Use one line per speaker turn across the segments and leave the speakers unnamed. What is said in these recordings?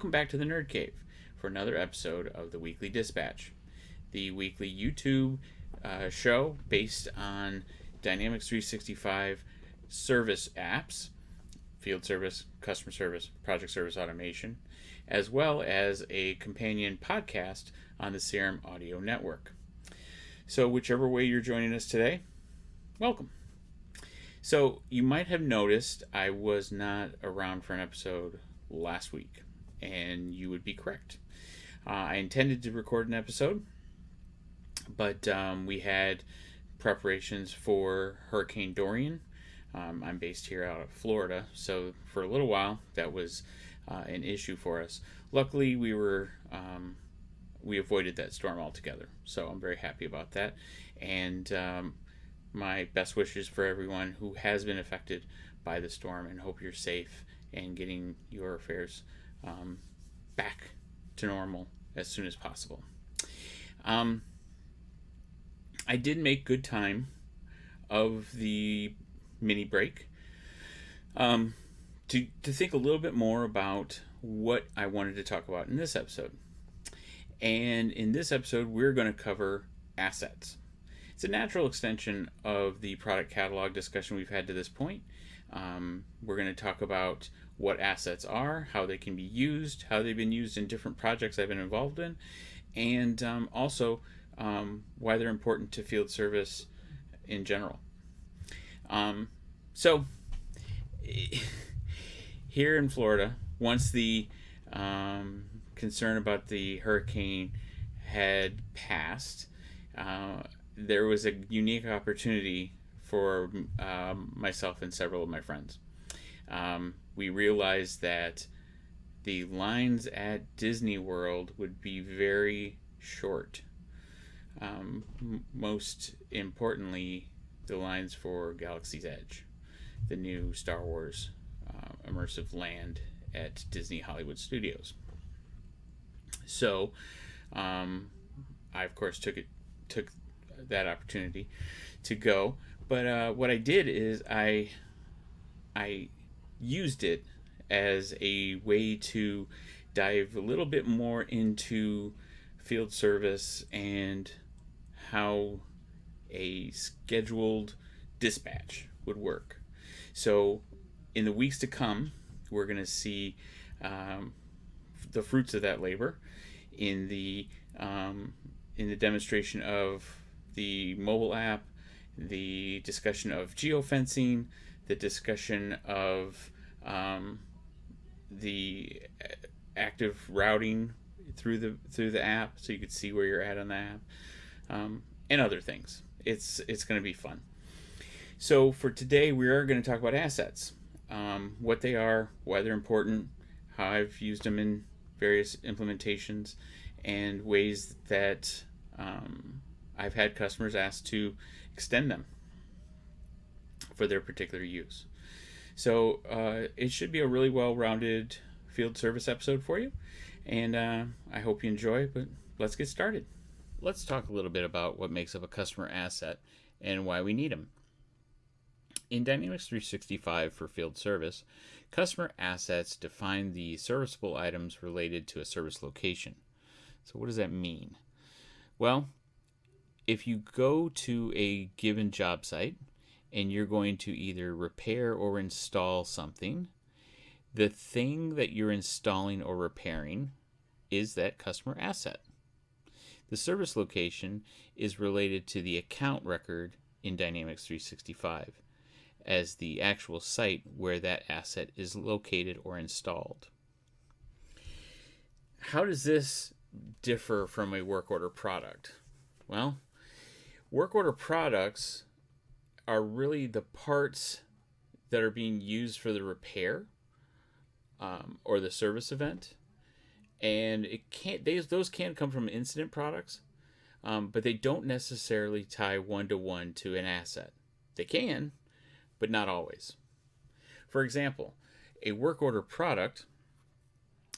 Welcome back to the Nerd Cave for another episode of the Weekly Dispatch, the weekly YouTube show based on Dynamics 365 service apps, field service, customer service, project service automation, as well as a companion podcast on the Serum Audio Network. So whichever way you're joining us today, welcome. So you might have noticed I was not around for an episode last week, and you would be correct. I intended to record an episode, but we had preparations for Hurricane Dorian. I'm based here out of Florida, so for a little while that was an issue for us. Luckily, we avoided that storm altogether, so I'm very happy about that. And my best wishes for everyone who has been affected by the storm, and hope you're safe and getting your affairs back to normal as soon as possible. I did make good time of the mini break to think a little bit more about what I wanted to talk about in this episode. And in this episode, we're going to cover assets. It's a natural extension of the product catalog discussion we've had to this point. We're going to talk about what assets are, how they can be used, how they've been used in different projects I've been involved in, and also why they're important to field service in general. So here in Florida, once the concern about the hurricane had passed, there was a unique opportunity for myself and several of my friends. We realized that the lines at Disney World would be very short. Most importantly, the lines for Galaxy's Edge, the new Star Wars immersive land at Disney Hollywood Studios. So, I of course took that opportunity to go, but what I did is I used it as a way to dive a little bit more into field service and how a scheduled dispatch would work. So in the weeks to come, we're going to see the fruits of that labor in the demonstration of the mobile app, the discussion of geofencing, the discussion of the active routing through the app, so you could see where you're at on the app, and other things. It's going to be fun. So for today, we are going to talk about assets, what they are, why they're important, how I've used them in various implementations, and ways that I've had customers ask to extend them for their particular use. So it should be a really well-rounded field service episode for you, and I hope you enjoy, but let's get started. Let's talk a little bit about what makes up a customer asset and why we need them. In Dynamics 365 for field service, customer assets define the serviceable items related to a service location. So what does that mean? Well, if you go to a given job site and you're going to either repair or install something, the thing that you're installing or repairing is that customer asset. The service location is related to the account record in Dynamics 365 as the actual site where that asset is located or installed. How does this differ from a work order product? Well, work order products are really the parts that are being used for the repair or the service event, and those can come from incident products, but they don't necessarily tie one-to-one to an asset. They can, but not always. For example, a work order product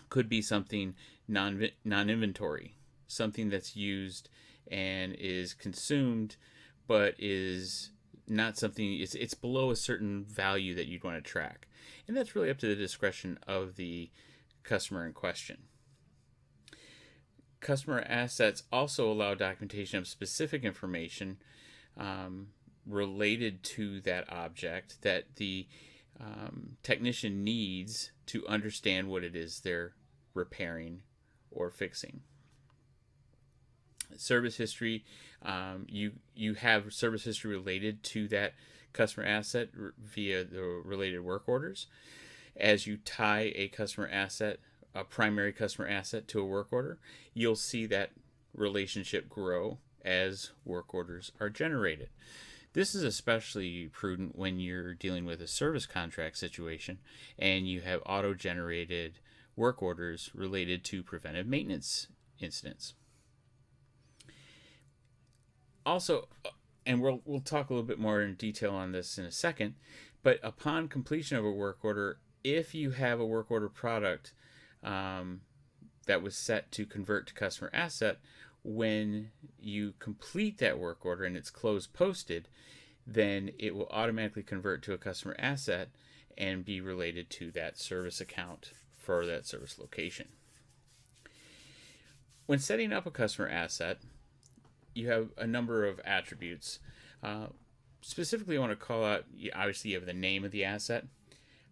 could be something non-inventory, something that's used and is consumed, but is not something, it's below a certain value that you'd want to track. And that's really up to the discretion of the customer in question. Customer assets also allow documentation of specific information related to that object that the technician needs to understand what it is they're repairing or fixing. Service history, you have service history related to that customer asset via the related work orders. As you tie a customer asset, a primary customer asset, to a work order, you'll see that relationship grow as work orders are generated. This is especially prudent when you're dealing with a service contract situation and you have auto-generated work orders related to preventive maintenance incidents. Also, and we'll talk a little bit more in detail on this in a second, but upon completion of a work order, if you have a work order product that was set to convert to customer asset, when you complete that work order and it's closed posted, then it will automatically convert to a customer asset and be related to that service account for that service location. When setting up a customer asset, you have a number of attributes. Specifically, I want to call out, obviously you have the name of the asset,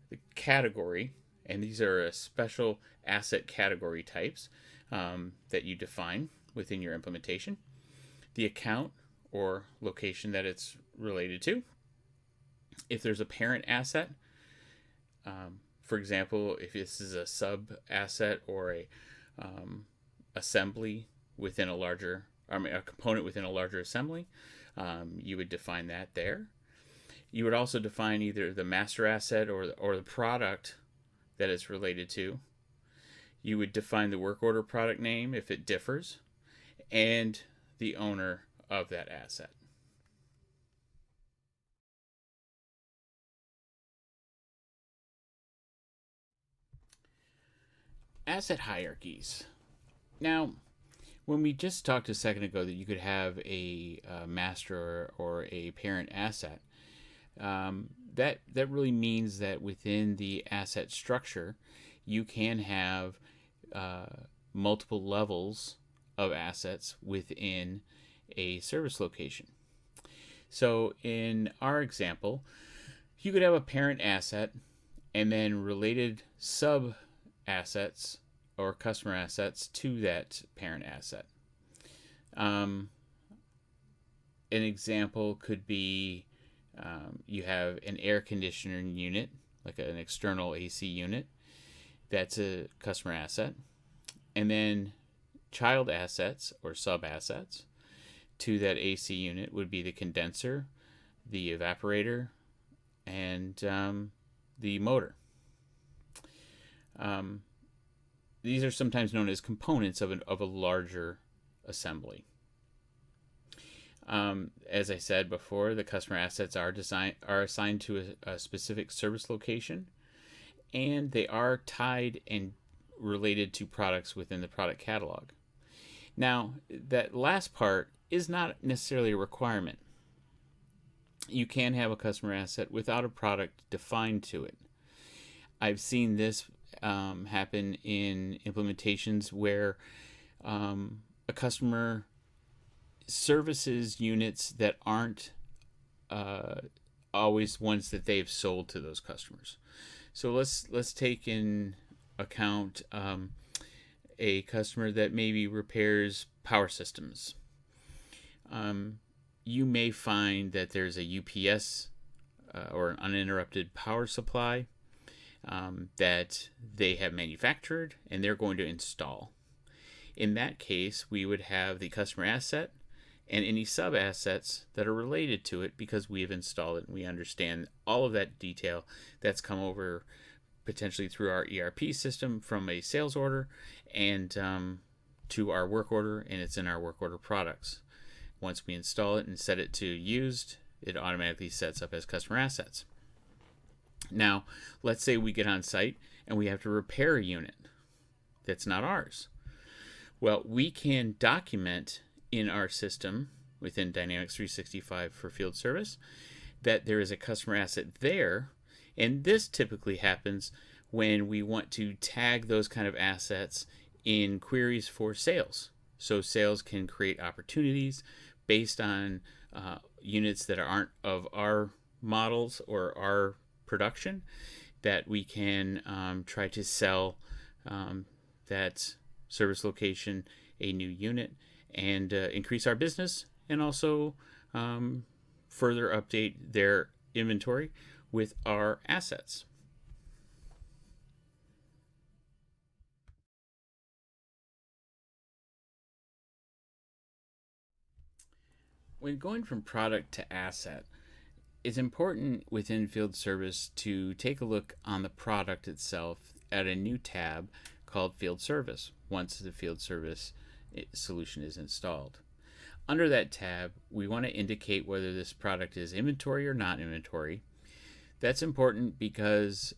the category, and these are special asset category types that you define within your implementation, the account or location that it's related to. If there's a parent asset, for example, if this is a sub asset or a assembly within a larger, a component within a larger assembly, you would define that there. You would also define either the master asset or the product that it's related to. You would define the work order product name if it differs, and the owner of that asset. Asset hierarchies. Now, when we just talked a second ago that you could have a master or a parent asset, that really means that within the asset structure, you can have multiple levels of assets within a service location. So in our example, you could have a parent asset and then related sub assets or customer assets to that parent asset. An example could be you have an air conditioner unit, like an external AC unit, that's a customer asset. And then child assets or sub assets to that AC unit would be the condenser, the evaporator, and the motor. These are sometimes known as components of a larger assembly. As I said before, the customer assets are assigned to a specific service location, and they are tied and related to products within the product catalog. Now, that last part is not necessarily a requirement. You can have a customer asset without a product defined to it. I've seen this happen in implementations where a customer services units that aren't always ones that they've sold to those customers. So let's take in account a customer that maybe repairs power systems. You may find that there's a UPS or an uninterrupted power supply that they have manufactured and they're going to install. In that case, we would have the customer asset and any sub assets that are related to it because we have installed it and we understand all of that detail that's come over potentially through our ERP system from a sales order and to our work order, and it's in our work order products. Once we install it and set it to used, it automatically sets up as customer assets. Now, let's say we get on site and we have to repair a unit that's not ours. Well, we can document in our system within Dynamics 365 for field service that there is a customer asset there, and this typically happens when we want to tag those kind of assets in queries for sales. So sales can create opportunities based on units that aren't of our models or our production, that we can try to sell that service location a new unit and increase our business, and also further update their inventory with our assets. When going from product to asset, it's important within field service to take a look on the product itself at a new tab called Field Service once the Field Service solution is installed. Under that tab, we want to indicate whether this product is inventory or not inventory. That's important because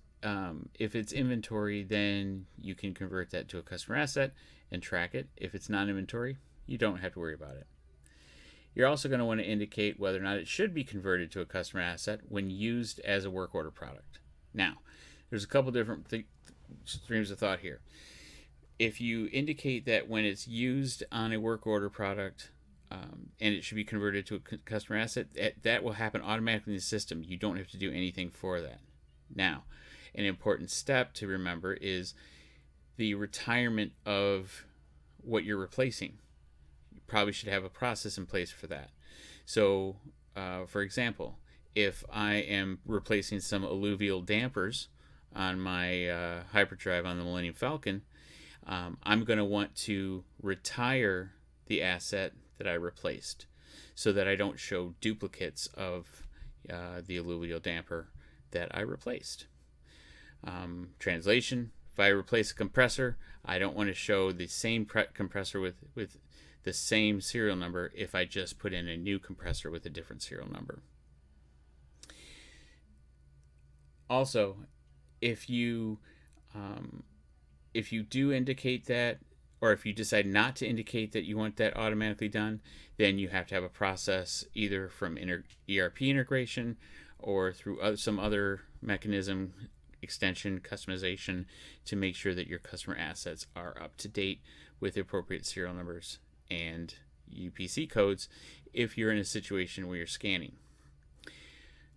if it's inventory, then you can convert that to a customer asset and track it. If it's not inventory, you don't have to worry about it. You're also going to want to indicate whether or not it should be converted to a customer asset when used as a work order product. Now, there's a couple different streams of thought here. If you indicate that when it's used on a work order product and it should be converted to a customer asset, that will happen automatically in the system. You don't have to do anything for that. Now, an important step to remember is the retirement of what you're replacing. Probably should have a process in place for that. So, for example, if I am replacing some alluvial dampers on my hyperdrive on the Millennium Falcon, I'm going to want to retire the asset that I replaced so that I don't show duplicates of the alluvial damper that I replaced. Translation: if I replace a compressor, I don't want to show the same compressor with the same serial number if I just put in a new compressor with a different serial number. Also, if you do indicate that, or if you decide not to indicate that you want that automatically done, then you have to have a process either from ERP integration or through some other mechanism, extension, customization, to make sure that your customer assets are up to date with the appropriate serial numbers and UPC codes if you're in a situation where you're scanning.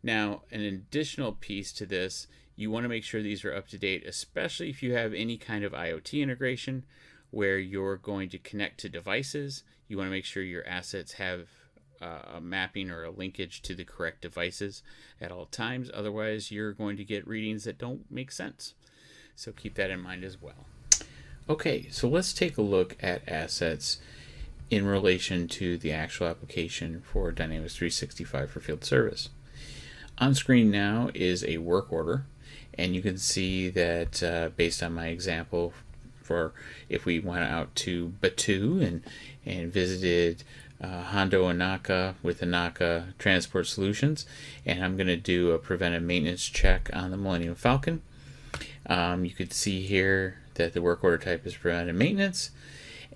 Now, an additional piece to this, you want to make sure these are up to date, especially if you have any kind of IoT integration where you're going to connect to devices. You want to make sure your assets have a mapping or a linkage to the correct devices at all times. Otherwise, you're going to get readings that don't make sense. So keep that in mind as well. Okay, so let's take a look at assets in relation to the actual application for Dynamics 365 for field service. On screen now is a work order, and you can see that based on my example, for if we went out to Batu and visited Hondo Anaka with Anaka Transport Solutions, and I'm going to do a preventive maintenance check on the Millennium Falcon. You could see here that the work order type is preventive maintenance,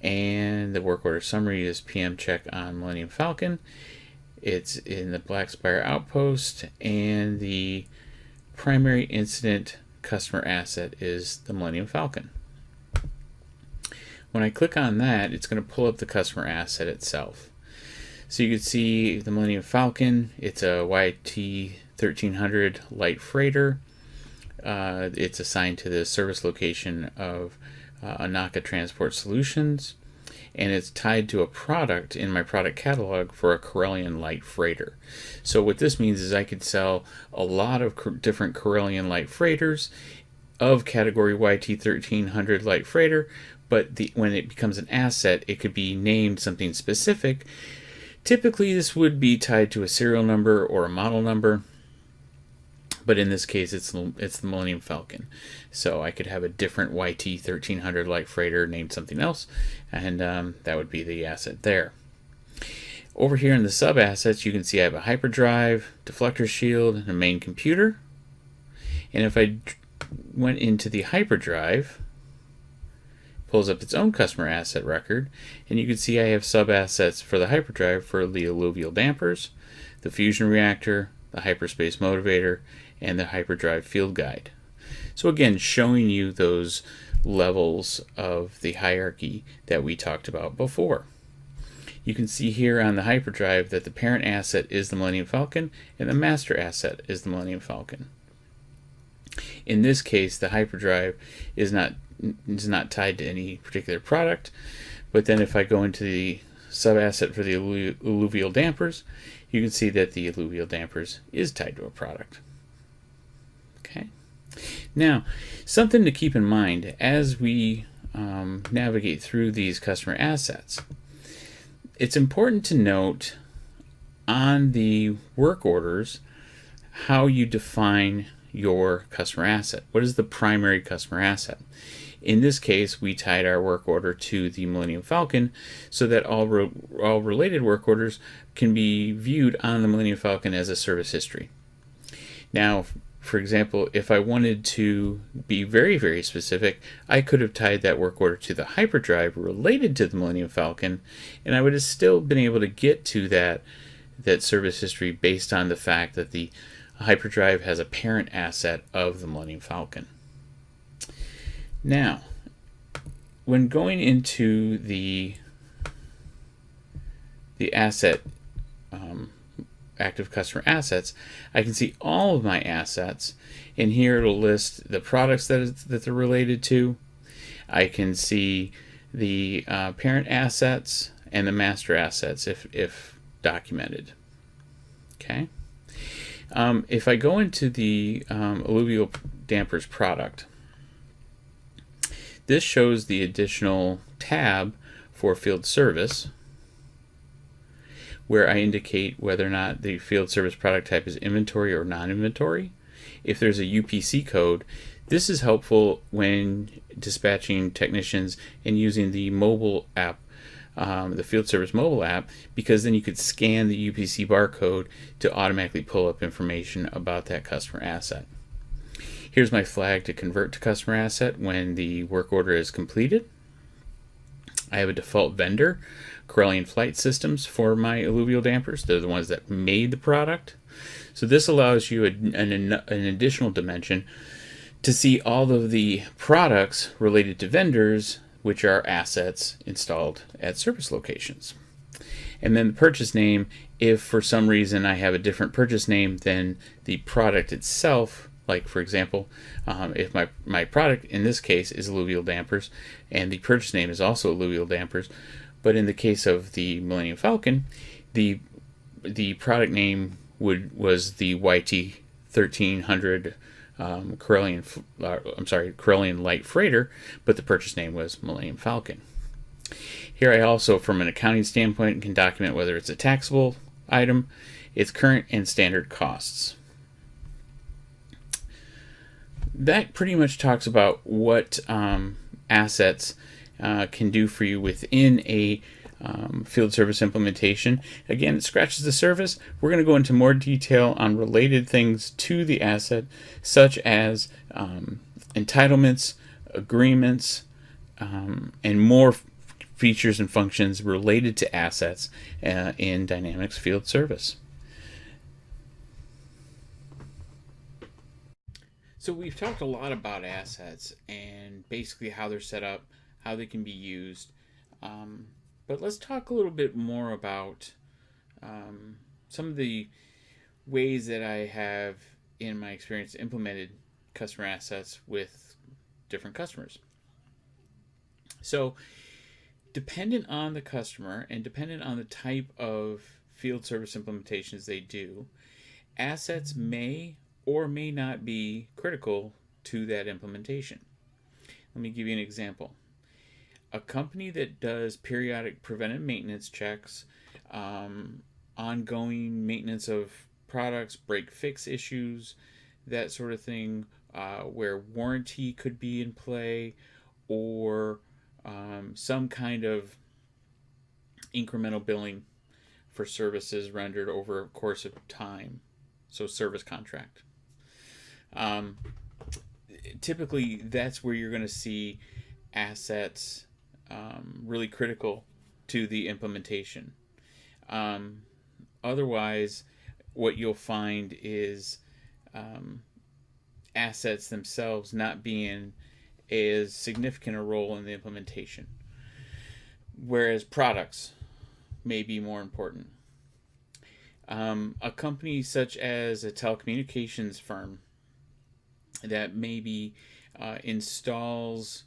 and the work order summary is PM check on Millennium Falcon. It's in the Black Spire Outpost, and the primary incident customer asset is the Millennium Falcon. When I click on that, it's going to pull up the customer asset itself. So you can see the Millennium Falcon. It's a YT 1300 light freighter. It's assigned to the service location of Anaka Transport Solutions, and it's tied to a product in my product catalog for a Corellian light freighter. So what this means is I could sell a lot of different Corellian light freighters of category YT 1300 light freighter, but when it becomes an asset, it could be named something specific. Typically, this would be tied to a serial number or a model number, but in this case, it's the Millennium Falcon. So I could have a different YT 1300 light freighter named something else, and that would be the asset there. Over here in the sub-assets, you can see I have a hyperdrive, deflector shield, and a main computer. And if I went into the hyperdrive, pulls up its own customer asset record, and you can see I have sub-assets for the hyperdrive for the alluvial dampers, the fusion reactor, the hyperspace motivator, and the hyperdrive field guide. So again, showing you those levels of the hierarchy that we talked about before. You can see here on the hyperdrive that the parent asset is the Millennium Falcon and the master asset is the Millennium Falcon. In this case, the hyperdrive is not tied to any particular product, but then if I go into the sub-asset for the alluvial dampers, you can see that the alluvial dampers is tied to a product. Okay. Now, something to keep in mind as we navigate through these customer assets. It's important to note on the work orders how you define your customer asset. What is the primary customer asset? In this case, we tied our work order to the Millennium Falcon so that all related work orders can be viewed on the Millennium Falcon as a service history. Now, for example, if I wanted to be very, very specific, I could have tied that work order to the hyperdrive related to the Millennium Falcon, and I would have still been able to get to that service history based on the fact that the hyperdrive has a parent asset of the Millennium Falcon. Now, when going into the asset active customer assets, I can see all of my assets, and here it'll list the products that they're related to. I can see the parent assets and the master assets if documented. Okay. If I go into the alluvial dampers product, this shows the additional tab for field service, where I indicate whether or not the field service product type is inventory or non-inventory. If there's a UPC code, this is helpful when dispatching technicians and using the mobile app, the field service mobile app, because then you could scan the UPC barcode to automatically pull up information about that customer asset. Here's my flag to convert to customer asset when the work order is completed. I have a default vendor, Corellian Flight Systems, for my alluvial dampers. They're the ones that made the product. So this allows you an additional dimension to see all of the products related to vendors, which are assets installed at service locations. And then the purchase name, if for some reason I have a different purchase name than the product itself, like for example, if my product in this case is alluvial dampers and the purchase name is also alluvial dampers, but in the case of the Millennium Falcon, the product name was the YT 1300 Corellian Light Freighter, but the purchase name was Millennium Falcon. Here I also, from an accounting standpoint, can document whether it's a taxable item, its current and standard costs. That pretty much talks about what assets can do for you within a field service implementation. Again, it scratches the surface. We're going to go into more detail on related things to the asset, such as entitlements, agreements, and more features and functions related to assets in Dynamics Field Service. So we've talked a lot about assets and basically how they're set up, how they can be used. But let's talk a little bit more about some of the ways that I have, in my experience, implemented customer assets with different customers. So dependent on the customer and dependent on the type of field service implementations they do, assets may or may not be critical to that implementation. Let me give you an example. A company that does periodic preventive maintenance checks, ongoing maintenance of products, break-fix issues, that sort of thing, where warranty could be in play, or some kind of incremental billing for services rendered over a course of time, so service contract. Typically, that's where you're going to see assets really critical to the implementation. Otherwise, what you'll find is assets themselves not being as significant a role in the implementation, whereas products may be more important. A company such as a telecommunications firm that maybe installs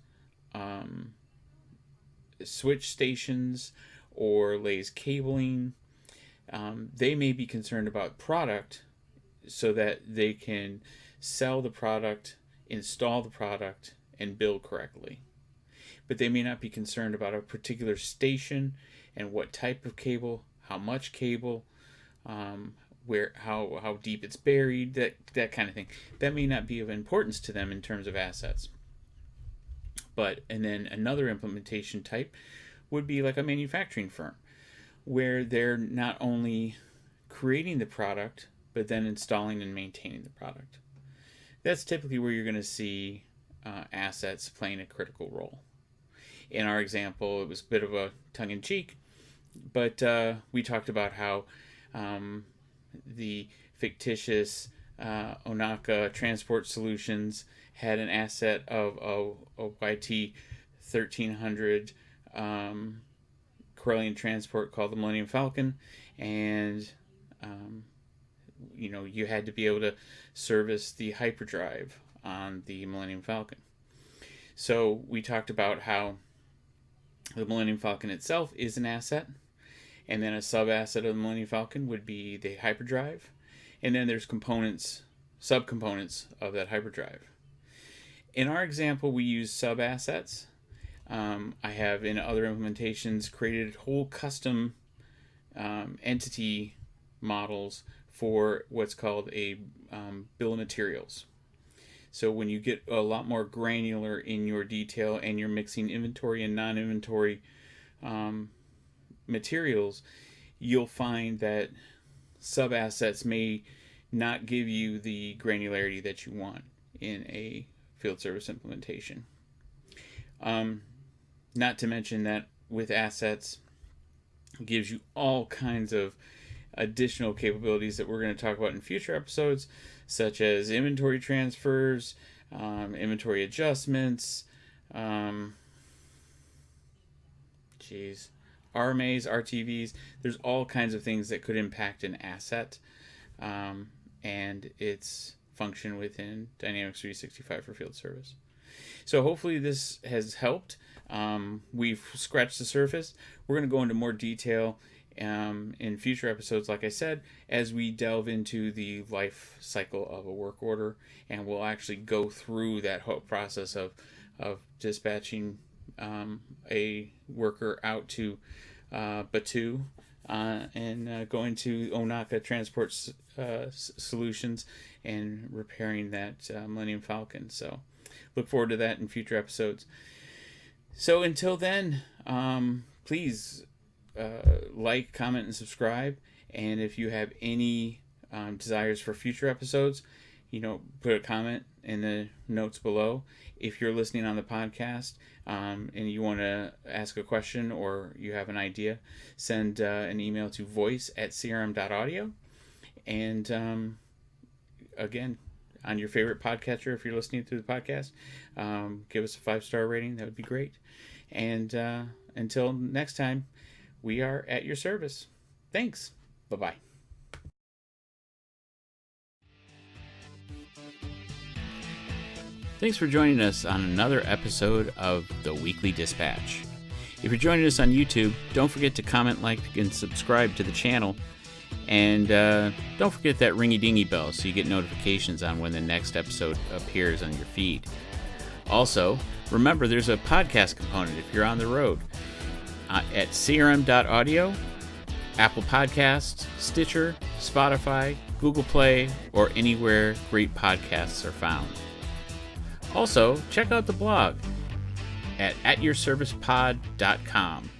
switch stations or lays cabling, they may be concerned about product so that they can sell the product, install the product, and bill correctly. But they may not be concerned about a particular station and what type of cable, how much cable, how deep it's buried, that kind of thing. That may not be of importance to them in terms of assets. And then another implementation type would be like a manufacturing firm, where they're not only creating the product, but then installing and maintaining the product. That's typically where you're going to see assets playing a critical role. In our example, it was a bit of a tongue-in-cheek, but we talked about how the fictitious Onaka Transport Solutions had an asset of a YT 1300 Corellian transport called the Millennium Falcon, and you had to be able to service the hyperdrive on the Millennium Falcon. So we talked about how the Millennium Falcon itself is an asset, and then a sub-asset of the Millennium Falcon would be the hyperdrive, and then there's subcomponents of that hyperdrive. In our example, we use sub-assets. I have, in other implementations, created whole custom entity models for what's called a bill of materials. So when you get a lot more granular in your detail and you're mixing inventory and non-inventory materials, you'll find that sub-assets may not give you the granularity that you want in a field service implementation. Not to mention that with assets, it gives you all kinds of additional capabilities that we're going to talk about in future episodes, such as inventory transfers, inventory adjustments, RMAs, RTVs. There's all kinds of things that could impact an asset and its function within Dynamics 365 for field service. So hopefully this has helped. We've scratched the surface. We're going to go into more detail in future episodes, like I said, as we delve into the life cycle of a work order, and we'll actually go through that whole process of dispatching a worker out to Batu and going to Onaka Transport Solutions and repairing that Millennium Falcon. So look forward to that in future episodes. So until then, please like, comment, and subscribe. And if you have any desires for future episodes, put a comment in the notes below. If you're listening on the podcast and you want to ask a question or you have an idea, send an email to voice@crm.audio. And again, on your favorite podcatcher, if you're listening to the podcast, give us a 5-star rating. That would be great. And until next time, we are at your service. Thanks. Bye-bye. Thanks for joining us on another episode of The Weekly Dispatch. If you're joining us on YouTube, don't forget to comment, like, and subscribe to the channel. And don't forget that ringy-dingy bell so you get notifications on when the next episode appears on your feed. Also, remember there's a podcast component if you're on the road at crm.audio, Apple Podcasts, Stitcher, Spotify, Google Play, or anywhere great podcasts are found. Also, check out the blog at yourservicepod.com.